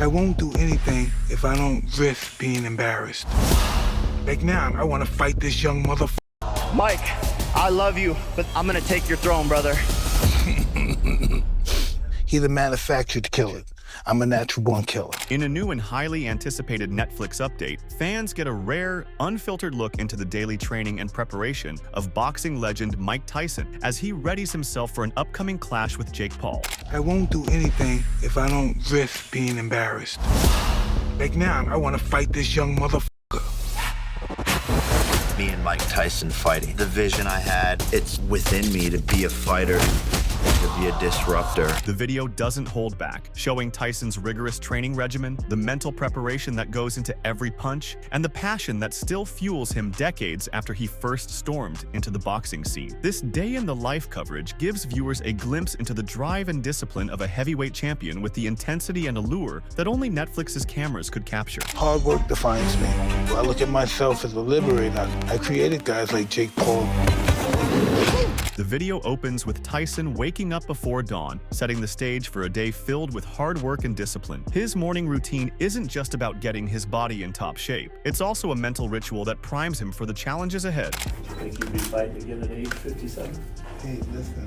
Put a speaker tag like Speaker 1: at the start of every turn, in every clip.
Speaker 1: I won't do anything if I don't risk being embarrassed. Like now, I want to fight this young motherfucker.
Speaker 2: Mike, I love you, but I'm gonna take your throne, brother.
Speaker 1: He's a manufactured killer. I'm a natural-born killer.
Speaker 3: In a new and highly anticipated Netflix update, fans get a rare, unfiltered look into the daily training and preparation of boxing legend Mike Tyson as he readies himself for an upcoming clash with Jake Paul.
Speaker 1: I won't do anything if I don't risk being embarrassed. Like now, I want to fight this young motherfucker.
Speaker 4: Me and Mike Tyson fighting. The vision I had, it's within me to be a fighter, to be a disruptor.
Speaker 3: The video doesn't hold back, showing Tyson's rigorous training regimen, the mental preparation that goes into every punch, and the passion that still fuels him decades after he first stormed into the boxing scene. This day-in-the-life coverage gives viewers a glimpse into the drive and discipline of a heavyweight champion with the intensity and allure that only Netflix's cameras could capture.
Speaker 1: Hard work defines me. I look at myself as a liberator. I created guys like Jake Paul.
Speaker 3: The video opens with Tyson waking up before dawn, setting the stage for a day filled with hard work and discipline. His morning routine isn't just about getting his body in top shape. It's also a mental ritual that primes him for the challenges ahead.
Speaker 5: Do you think you'd be fighting again at age 57?
Speaker 1: Hey, listen,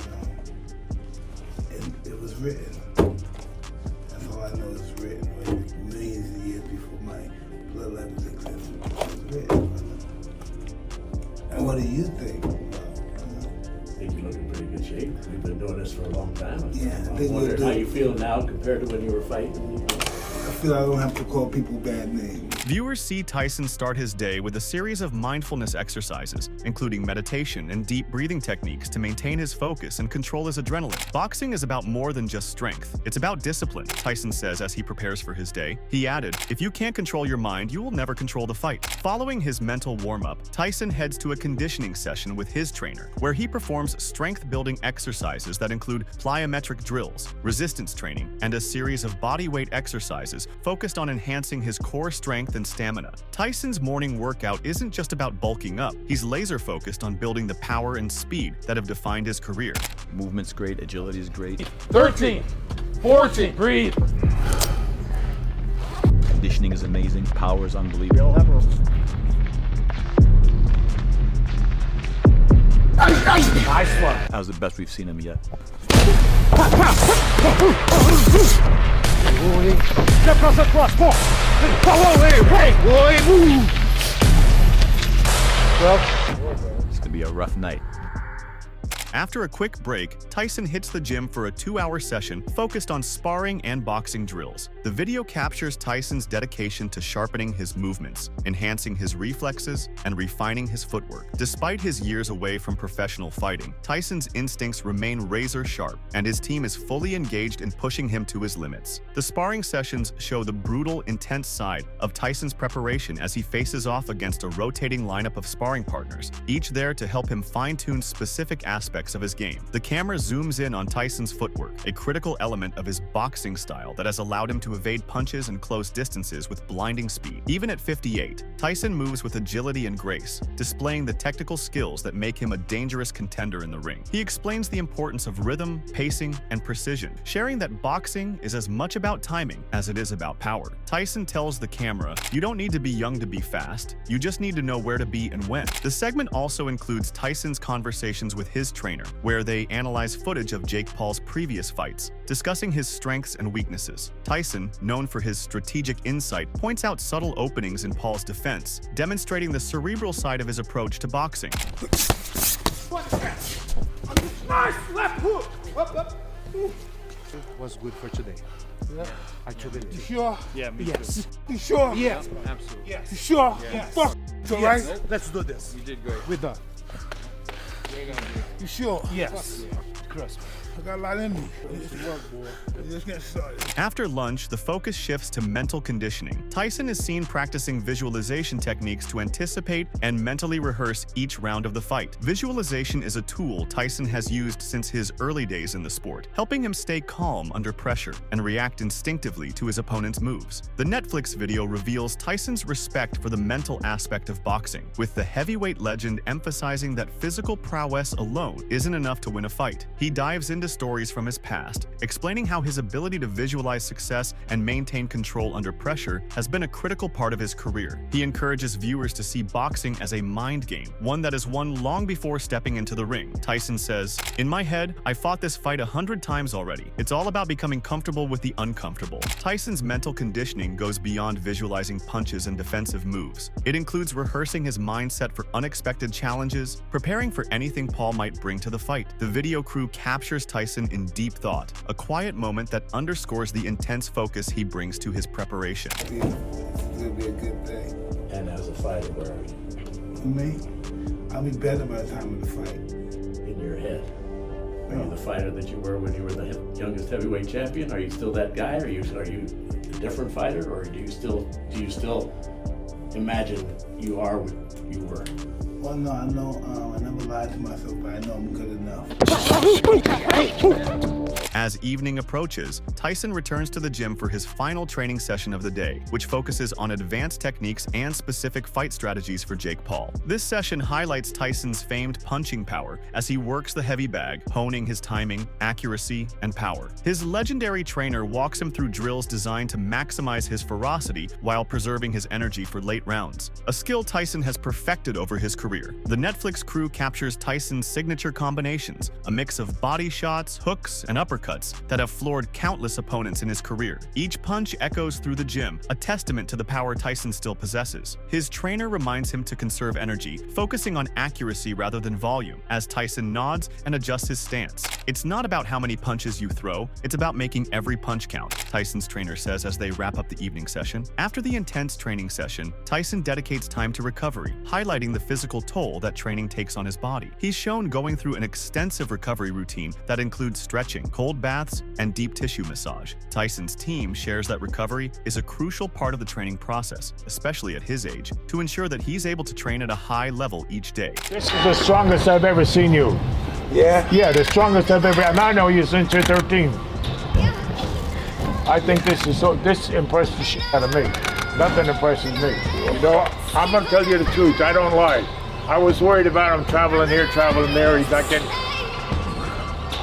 Speaker 1: it was written. That's all I know is written. Millions of years before my bloodline was existed. It was written. And what do you think?
Speaker 5: I think you look in pretty good shape. We've been doing this for a long time.
Speaker 1: Yeah,
Speaker 5: I wonder how you feel now compared to when you were fighting.
Speaker 1: I feel I don't have to call people bad names.
Speaker 3: Viewers see Tyson start his day with a series of mindfulness exercises, including meditation and deep breathing techniques to maintain his focus and control his adrenaline. Boxing is about more than just strength. It's about discipline, Tyson says as he prepares for his day. He added, "If you can't control your mind, you will never control the fight." Following his mental warm-up, Tyson heads to a conditioning session with his trainer, where he performs strength-building exercises that include plyometric drills, resistance training, and a series of bodyweight exercises focused on enhancing his core strength and stamina. Tyson's morning workout isn't just about bulking up. He's laser-focused on building the power and speed that have defined his career.
Speaker 6: Movement's great, agility is great.
Speaker 7: 13, 14, breathe.
Speaker 6: Conditioning is amazing, power is unbelievable.
Speaker 7: Nice one.
Speaker 6: That was the best we've seen him yet.
Speaker 7: Across, four.
Speaker 6: It's gonna be a rough night.
Speaker 3: After a quick break, Tyson hits the gym for a 2-hour session focused on sparring and boxing drills. The video captures Tyson's dedication to sharpening his movements, enhancing his reflexes, and refining his footwork. Despite his years away from professional fighting, Tyson's instincts remain razor-sharp, and his team is fully engaged in pushing him to his limits. The sparring sessions show the brutal, intense side of Tyson's preparation as he faces off against a rotating lineup of sparring partners, each there to help him fine-tune specific aspects of his game. The camera zooms in on Tyson's footwork, a critical element of his boxing style that has allowed him to evade punches and close distances with blinding speed. Even at 58, Tyson moves with agility and grace, displaying the technical skills that make him a dangerous contender in the ring. He explains the importance of rhythm, pacing, and precision, sharing that boxing is as much about timing as it is about power. Tyson tells the camera, "You don't need to be young to be fast, you just need to know where to be and when." The segment also includes Tyson's conversations with his trainer, where they analyze footage of Jake Paul's previous fights, discussing his strengths and weaknesses. Tyson, known for his strategic insight, points out subtle openings in Paul's defense, demonstrating the cerebral side of his approach to boxing.
Speaker 7: Nice left hook. Up. Was good for today. Yeah. I truly believe.
Speaker 1: You sure?
Speaker 7: Yeah, me
Speaker 1: Yes.
Speaker 7: too.
Speaker 1: You sure?
Speaker 7: Yeah.
Speaker 1: Absolutely. Yes. You sure?
Speaker 7: Yes.
Speaker 1: Fuck. All
Speaker 7: Yes.
Speaker 1: right. Let's do this.
Speaker 7: You did great.
Speaker 1: We're done. You sure?
Speaker 7: Yes. Trust me.
Speaker 1: I got a lot in me. Just get started.
Speaker 3: After lunch, the focus shifts to mental conditioning. Tyson is seen practicing visualization techniques to anticipate and mentally rehearse each round of the fight. Visualization is a tool Tyson has used since his early days in the sport, helping him stay calm under pressure and react instinctively to his opponent's moves. The Netflix video reveals Tyson's respect for the mental aspect of boxing, with the heavyweight legend emphasizing that physical prowess alone isn't enough to win a fight. He dives into into stories from his past, explaining how his ability to visualize success and maintain control under pressure has been a critical part of his career. He encourages viewers to see boxing as a mind game, one that is won long before stepping into the ring. Tyson says, "In my head, I fought this fight 100 times already. It's all about becoming comfortable with the uncomfortable." Tyson's mental conditioning goes beyond visualizing punches and defensive moves. It includes rehearsing his mindset for unexpected challenges, preparing for anything Paul might bring to the fight. The video crew captures Tyson in deep thought, a quiet moment that underscores the intense focus he brings to his preparation.
Speaker 1: It's gonna be a good day.
Speaker 5: And as a fighter, where are you?
Speaker 1: For me, I'll be better by the time of the fight.
Speaker 5: In your head? Are you the fighter that you were when you were the youngest heavyweight champion? Are you still that guy? Are you a different fighter, or do you still imagine you are what you were?
Speaker 1: Well, no, I know, I never lied to myself, but I know I'm good enough.
Speaker 3: As evening approaches, Tyson returns to the gym for his final training session of the day, which focuses on advanced techniques and specific fight strategies for Jake Paul. This session highlights Tyson's famed punching power as he works the heavy bag, honing his timing, accuracy, and power. His legendary trainer walks him through drills designed to maximize his ferocity while preserving his energy for late rounds, a skill Tyson has perfected over his career. The Netflix crew captures Tyson's signature combinations, a mix of body shots, hooks, and uppercuts that have floored countless opponents in his career. Each punch echoes through the gym, a testament to the power Tyson still possesses. His trainer reminds him to conserve energy, focusing on accuracy rather than volume, as Tyson nods and adjusts his stance. "It's not about how many punches you throw, it's about making every punch count," Tyson's trainer says as they wrap up the evening session. After the intense training session, Tyson dedicates time to recovery, highlighting the physical toll that training takes on his body. He's shown going through an extensive recovery routine that includes stretching, cold baths, and deep tissue massage. Tyson's team shares that recovery is a crucial part of the training process, especially at his age, to ensure that he's able to train at a high level each day.
Speaker 8: This is the strongest I've ever seen you.
Speaker 1: Yeah?
Speaker 8: Yeah, the strongest I've ever, and I know you since you're 13. I think this impressed the shit out of me. Nothing impresses me. You know, I'm gonna tell you the truth, I don't lie. I was worried about him traveling here, traveling there. He's not getting,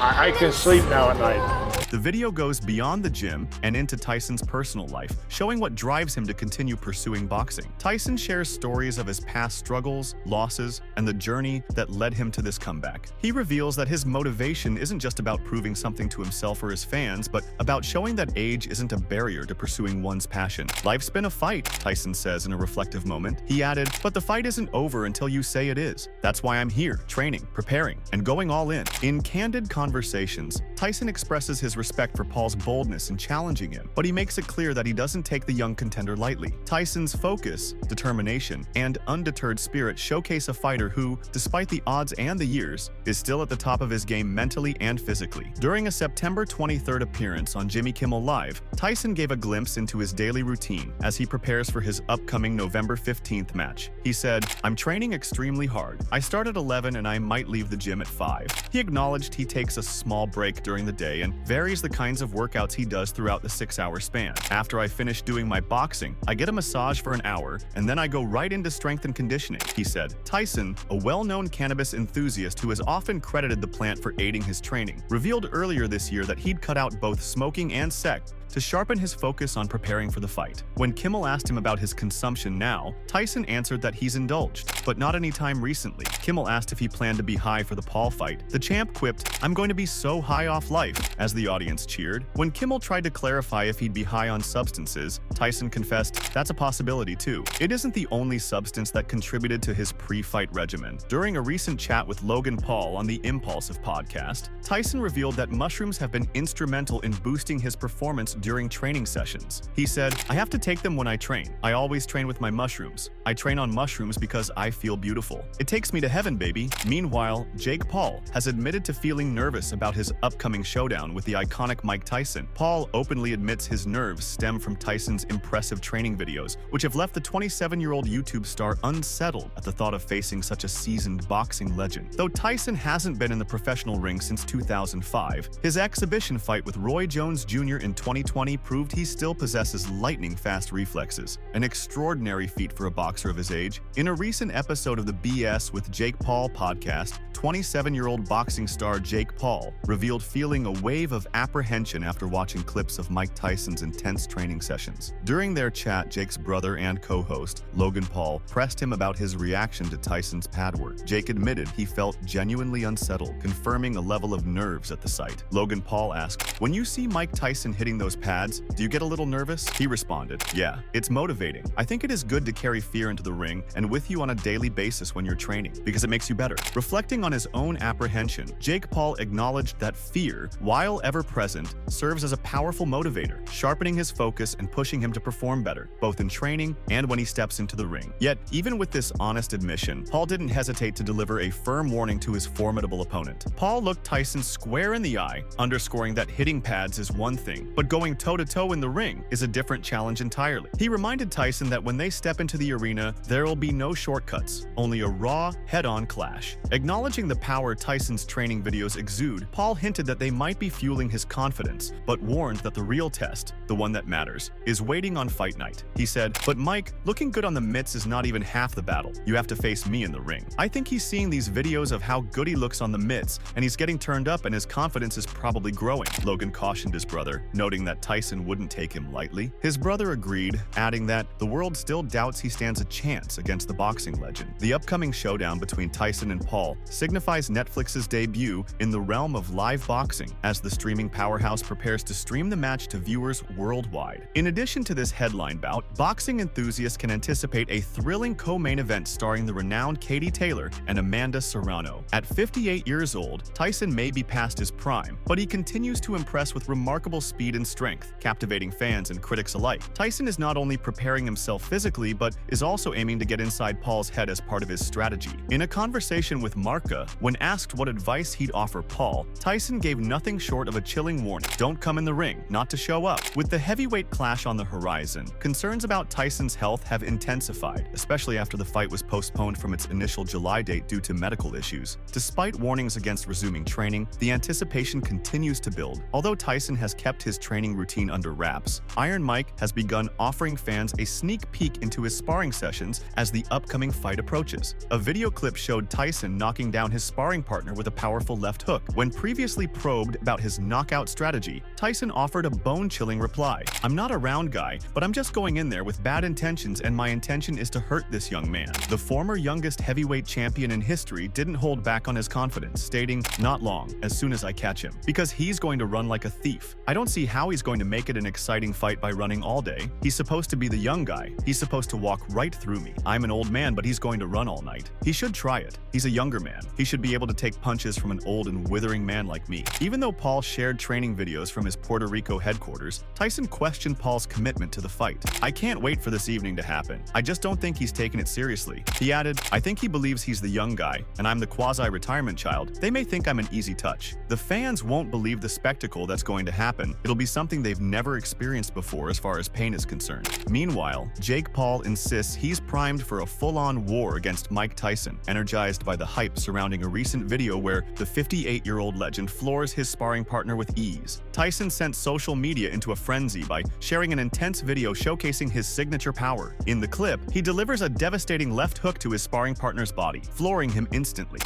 Speaker 8: I can sleep now at night.
Speaker 3: The video goes beyond the gym and into Tyson's personal life, showing what drives him to continue pursuing boxing. Tyson shares stories of his past struggles, losses, and the journey that led him to this comeback. He reveals that his motivation isn't just about proving something to himself or his fans, but about showing that age isn't a barrier to pursuing one's passion. "Life's been a fight," Tyson says in a reflective moment. He added, "But the fight isn't over until you say it is. That's why I'm here, training, preparing, and going all in." In candid conversations, Tyson expresses his respect for Paul's boldness in challenging him, but he makes it clear that he doesn't take the young contender lightly. Tyson's focus, determination, and undeterred spirit showcase a fighter who, despite the odds and the years, is still at the top of his game mentally and physically. During a September 23rd appearance on Jimmy Kimmel Live, Tyson gave a glimpse into his daily routine as he prepares for his upcoming November 15th match. He said, "I'm training extremely hard. I start at 11 and I might leave the gym at 5. He acknowledged he takes a small break during the day and varies the kinds of workouts he does throughout the 6-hour span. After I finish doing my boxing, I get a massage for an hour, and then I go right into strength and conditioning," he said. Tyson, a well-known cannabis enthusiast who has often credited the plant for aiding his training, revealed earlier this year that he'd cut out both smoking and sex to sharpen his focus on preparing for the fight. When Kimmel asked him about his consumption now, Tyson answered that he's indulged, but not anytime recently. Kimmel asked if he planned to be high for the Paul fight. The champ quipped, "I'm going to be so high off life," as the audience cheered. When Kimmel tried to clarify if he'd be high on substances, Tyson confessed, "That's a possibility too." It isn't the only substance that contributed to his pre-fight regimen. During a recent chat with Logan Paul on the Impulsive podcast, Tyson revealed that mushrooms have been instrumental in boosting his performance during training sessions. He said, "I have to take them when I train. I always train with my mushrooms. I train on mushrooms because I feel beautiful. It takes me to heaven, baby." Meanwhile, Jake Paul has admitted to feeling nervous about his upcoming showdown with the iconic Mike Tyson. Paul openly admits his nerves stem from Tyson's impressive training videos, which have left the 27-year-old YouTube star unsettled at the thought of facing such a seasoned boxing legend. Though Tyson hasn't been in the professional ring since 2005, his exhibition fight with Roy Jones Jr. in 2020 2020 proved he still possesses lightning-fast reflexes, an extraordinary feat for a boxer of his age. In a recent episode of the BS with Jake Paul podcast, 27-year-old boxing star Jake Paul revealed feeling a wave of apprehension after watching clips of Mike Tyson's intense training sessions. During their chat, Jake's brother and co-host, Logan Paul, pressed him about his reaction to Tyson's pad work. Jake admitted he felt genuinely unsettled, confirming a level of nerves at the sight. Logan Paul asked, "When you see Mike Tyson hitting those pads, do you get a little nervous?" He responded, "Yeah, it's motivating. I think it is good to carry fear into the ring and with you on a daily basis when you're training, because it makes you better." Reflecting on his own apprehension, Jake Paul acknowledged that fear, while ever present, serves as a powerful motivator, sharpening his focus and pushing him to perform better, both in training and when he steps into the ring. Yet, even with this honest admission, Paul didn't hesitate to deliver a firm warning to his formidable opponent. Paul looked Tyson square in the eye, underscoring that hitting pads is one thing, but going toe-to-toe in the ring is a different challenge entirely. He reminded Tyson that when they step into the arena, there will be no shortcuts, only a raw, head-on clash. Acknowledging the power Tyson's training videos exude, Paul hinted that they might be fueling his confidence, but warned that the real test, the one that matters, is waiting on fight night. He said, "But Mike, looking good on the mitts is not even half the battle. You have to face me in the ring." I think he's seeing these videos of how good he looks on the mitts, and he's getting turned up and his confidence is probably growing, Logan cautioned his brother, noting that Tyson wouldn't take him lightly. His brother agreed, adding that the world still doubts he stands a chance against the boxing legend. The upcoming showdown between Tyson and Paul signifies Netflix's debut in the realm of live boxing, as the streaming powerhouse prepares to stream the match to viewers worldwide. In addition to this headline bout, boxing enthusiasts can anticipate a thrilling co-main event starring the renowned Katie Taylor and Amanda Serrano. At 58 years old, Tyson may be past his prime, but he continues to impress with remarkable speed and strength, captivating fans and critics alike. Tyson is not only preparing himself physically, but is also aiming to get inside Paul's head as part of his strategy. In a conversation with Marca, when asked what advice he'd offer Paul, Tyson gave nothing short of a chilling warning: don't come in the ring, not to show up. With the heavyweight clash on the horizon, concerns about Tyson's health have intensified, especially after the fight was postponed from its initial July date due to medical issues. Despite warnings against resuming training, the anticipation continues to build. Although Tyson has kept his training routine under wraps, Iron Mike has begun offering fans a sneak peek into his sparring sessions as the upcoming fight approaches. A video clip showed Tyson knocking down his sparring partner with a powerful left hook. When previously probed about his knockout strategy, Tyson offered a bone-chilling reply: "I'm not a round guy, but I'm just going in there with bad intentions, and my intention is to hurt this young man." The former youngest heavyweight champion in history didn't hold back on his confidence, stating, "Not long, as soon as I catch him, because he's going to run like a thief. I don't see how he's going to make it an exciting fight by running all day. He's supposed to be the young guy. He's supposed to walk right through me. I'm an old man, but he's going to run all night. He should try it. He's a younger man. He should be able to take punches from an old and withering man like me." Even though Paul shared training videos from his Puerto Rico headquarters, Tyson questioned Paul's commitment to the fight. "I can't wait for this evening to happen. I just don't think he's taking it seriously." He added, "I think he believes he's the young guy, and I'm the quasi-retirement child. They may think I'm an easy touch. The fans won't believe the spectacle that's going to happen. It'll be something they've never experienced before as far as pain is concerned." Meanwhile, Jake Paul insists he's primed for a full-on war against Mike Tyson, energized by the hype surrounding a recent video where the 58-year-old legend floors his sparring partner with ease. Tyson sent social media into a frenzy by sharing an intense video showcasing his signature power. In the clip, he delivers a devastating left hook to his sparring partner's body, flooring him instantly.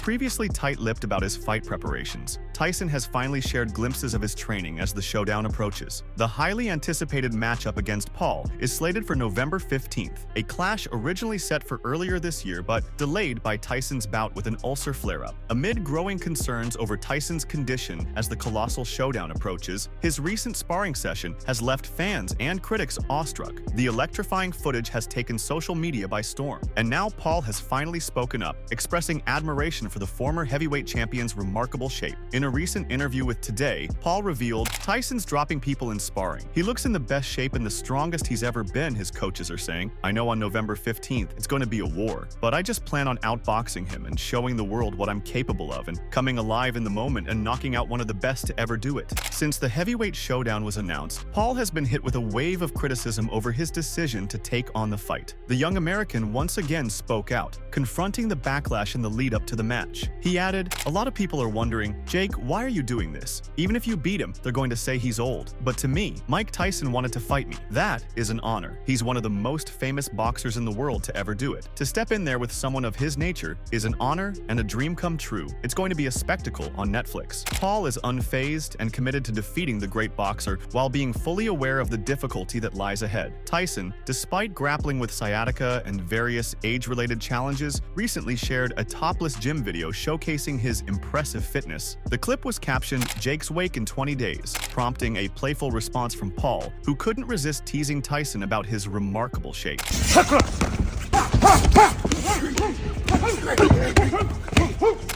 Speaker 3: Previously tight-lipped about his fight preparations, Tyson has finally shared glimpses of his training as the showdown approaches. The highly anticipated matchup against Paul is slated for November 15th, a clash originally set for earlier this year but delayed by Tyson's bout with an ulcer flare-up. Amid growing concerns over Tyson's condition as the colossal showdown approaches, his recent sparring session has left fans and critics awestruck. The electrifying footage has taken social media by storm, and now Paul has finally spoken up, expressing admiration for the former heavyweight champion's remarkable shape. In a recent interview with Today, Paul revealed, "Tyson's dropping people in sparring. He looks in the best shape and the strongest he's ever been," his coaches are saying. "I know on November 15th it's going to be a war, but I just plan on outboxing him and showing the world what I'm capable of and coming alive in the moment and knocking out one of the best to ever do it." Since the heavyweight showdown was announced, Paul has been hit with a wave of criticism over his decision to take on the fight. The young American once again spoke out, confronting the backlash in the lead-up to the match. match. He added, "A lot of people are wondering, Jake, why are you doing this? Even if you beat him, they're going to say he's old. But to me, Mike Tyson wanted to fight me. That is an honor. He's one of the most famous boxers in the world to ever do it. To step in there with someone of his nature is an honor and a dream come true. It's going to be a spectacle on Netflix." Paul is unfazed and committed to defeating the great boxer while being fully aware of the difficulty that lies ahead. Tyson, despite grappling with sciatica and various age-related challenges, recently shared a topless gym video showcasing his impressive fitness. The clip was captioned "Jake's Wake in 20 days," prompting a playful response from Paul, who couldn't resist teasing Tyson about his remarkable shape.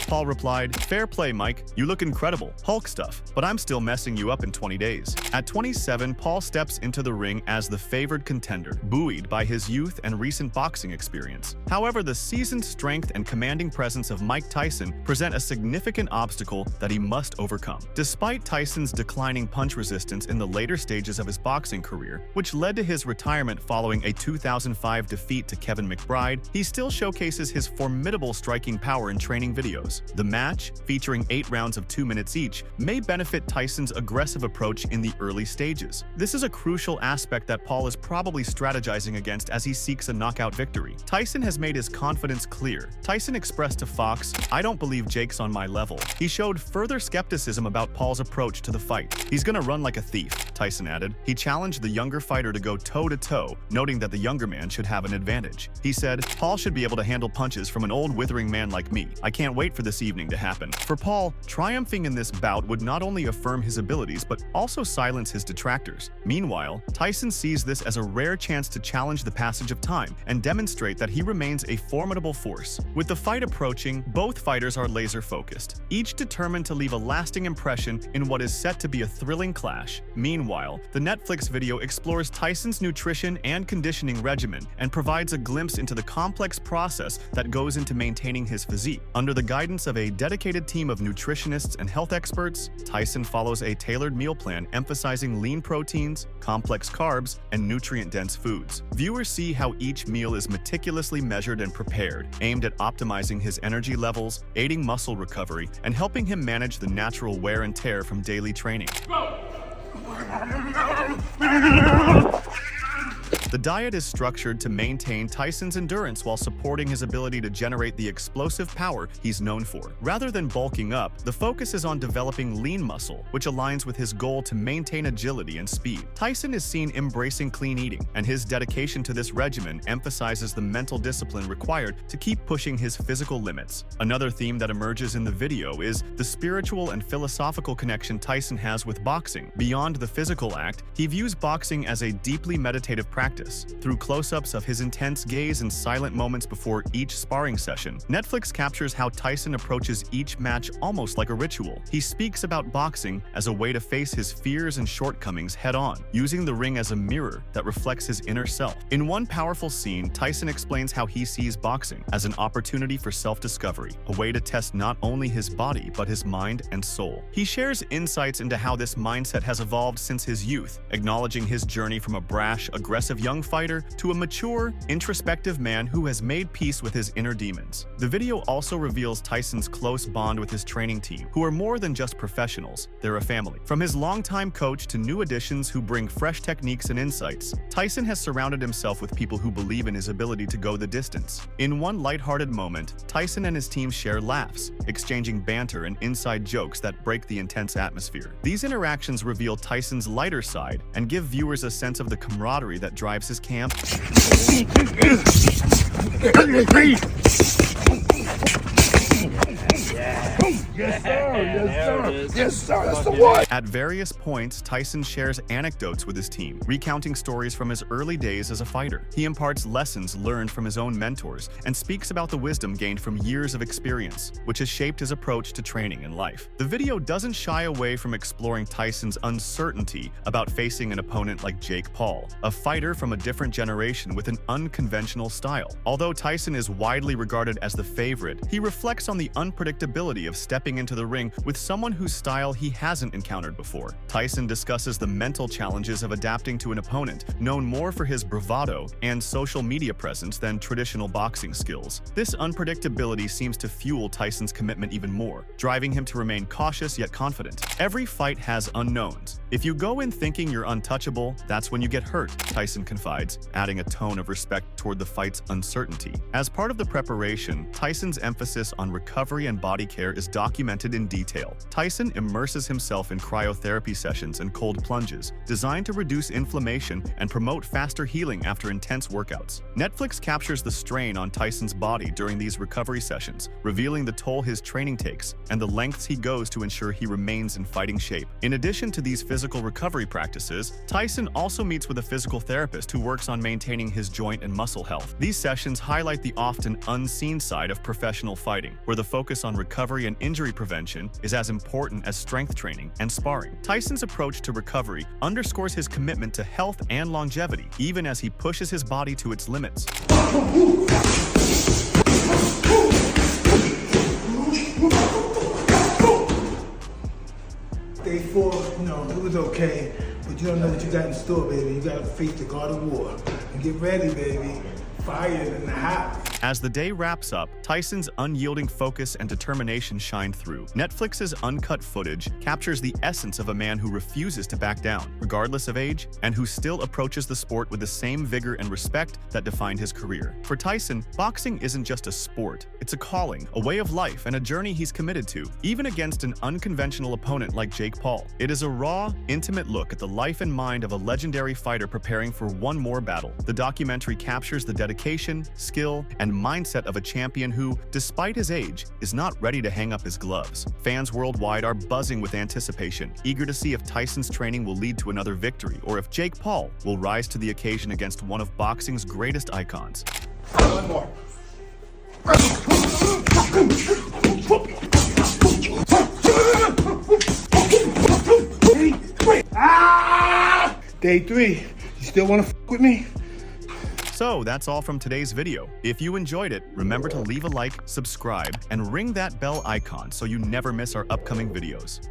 Speaker 3: Paul replied, "Fair play, Mike. You look incredible. Hulk stuff. But I'm still messing you up in 20 days. At 27, Paul steps into the ring as the favored contender, buoyed by his youth and recent boxing experience. However, the seasoned strength and commanding presence of Mike Tyson present a significant obstacle that he must overcome. Despite Tyson's declining punch resistance in the later stages of his boxing career, which led to his retirement following a 2005 defeat to Kevin McBride, he still showcases his formidable striking power in training videos. The match, featuring 8 rounds of 2 minutes each, may benefit Tyson's aggressive approach in the early stages. This is a crucial aspect that Paul is probably strategizing against as he seeks a knockout victory. Tyson has made his confidence clear. Tyson expressed to Fox, "I don't believe Jake's on my level." He showed further skepticism about Paul's approach to the fight. "He's gonna run like a thief," Tyson added. He challenged the younger fighter to go toe-to-toe, noting that the younger man should have an advantage. He said, "Paul should be able to handle punches from an old withering man like me. I can't wait for this evening to happen." For Paul, triumphing in this bout would not only affirm his abilities but also silence his detractors. Meanwhile, Tyson sees this as a rare chance to challenge the passage of time and demonstrate that he remains a formidable force. With the fight approaching, both fighters are laser-focused, each determined to leave a lasting impression in what is set to be a thrilling clash. Meanwhile, the Netflix video explores Tyson's nutrition and conditioning regimen and provides a glimpse into the complex process that goes into maintaining his physique. Under the guidance of a dedicated team of nutritionists and health experts, Tyson follows a tailored meal plan emphasizing lean proteins, complex carbs, and nutrient-dense foods. Viewers see how each meal is meticulously measured and prepared, aimed at optimizing his energy levels, aiding muscle recovery, and helping him manage the natural wear and tear from daily training. The diet is structured to maintain Tyson's endurance while supporting his ability to generate the explosive power he's known for. Rather than bulking up, the focus is on developing lean muscle, which aligns with his goal to maintain agility and speed. Tyson is seen embracing clean eating, and his dedication to this regimen emphasizes the mental discipline required to keep pushing his physical limits. Another theme that emerges in the video is the spiritual and philosophical connection Tyson has with boxing. Beyond the physical act, he views boxing as a deeply meditative practice. Through close-ups of his intense gaze and silent moments before each sparring session, Netflix captures how Tyson approaches each match almost like a ritual. He speaks about boxing as a way to face his fears and shortcomings head-on, using the ring as a mirror that reflects his inner self. In one powerful scene, Tyson explains how he sees boxing as an opportunity for self-discovery, a way to test not only his body but his mind and soul. He shares insights into how this mindset has evolved since his youth, acknowledging his journey from a brash, aggressive young fighter to a mature, introspective man who has made peace with his inner demons. The video also reveals Tyson's close bond with his training team, who are more than just professionals, they're a family. From his longtime coach to new additions who bring fresh techniques and insights, Tyson has surrounded himself with people who believe in his ability to go the distance. In one lighthearted moment, Tyson and his team share laughs, exchanging banter and inside jokes that break the intense atmosphere. These interactions reveal Tyson's lighter side and give viewers a sense of the camaraderie that drives his camp.
Speaker 7: Yes, sir. Yes, sir. Yes, sir. That's the one.
Speaker 3: At various points, Tyson shares anecdotes with his team, recounting stories from his early days as a fighter. He imparts lessons learned from his own mentors and speaks about the wisdom gained from years of experience, which has shaped his approach to training and life. The video doesn't shy away from exploring Tyson's uncertainty about facing an opponent like Jake Paul, a fighter from a different generation with an unconventional style. Although Tyson is widely regarded as the favorite, he reflects on the unpredictable unpredictability of stepping into the ring with someone whose style he hasn't encountered before. Tyson discusses the mental challenges of adapting to an opponent, known more for his bravado and social media presence than traditional boxing skills. This unpredictability seems to fuel Tyson's commitment even more, driving him to remain cautious yet confident. Every fight has unknowns. If you go in thinking you're untouchable, that's when you get hurt, Tyson confides, adding a tone of respect toward the fight's uncertainty. As part of the preparation, Tyson's emphasis on recovery and body care is documented in detail. Tyson immerses himself in cryotherapy sessions and cold plunges, designed to reduce inflammation and promote faster healing after intense workouts. Netflix captures the strain on Tyson's body during these recovery sessions, revealing the toll his training takes and the lengths he goes to ensure he remains in fighting shape. In addition to these physical recovery practices, Tyson also meets with a physical therapist who works on maintaining his joint and muscle health. These sessions highlight the often unseen side of professional fighting, where the focus on recovery and injury prevention is as important as strength training and sparring. Tyson's approach to recovery underscores his commitment to health and longevity, even as he pushes his body to its limits.
Speaker 1: Day 4, it was okay, but you don't know what you got in store, baby. You got to face the God of War. And get ready, baby. Fire in the house.
Speaker 3: As the day wraps up, Tyson's unyielding focus and determination shine through. Netflix's uncut footage captures the essence of a man who refuses to back down, regardless of age, and who still approaches the sport with the same vigor and respect that defined his career. For Tyson, boxing isn't just a sport, it's a calling, a way of life, and a journey he's committed to, even against an unconventional opponent like Jake Paul. It is a raw, intimate look at the life and mind of a legendary fighter preparing for one more battle. The documentary captures the dedication, skill, and mindset of a champion who, despite his age, is not ready to hang up his gloves. Fans worldwide are buzzing with anticipation, eager to see if Tyson's training will lead to another victory or if Jake Paul will rise to the occasion against one of boxing's greatest icons.
Speaker 7: One more.
Speaker 1: Day 3, you still want to f with me?
Speaker 3: So that's all from today's video. If you enjoyed it, remember to leave a like, subscribe, and ring that bell icon so you never miss our upcoming videos.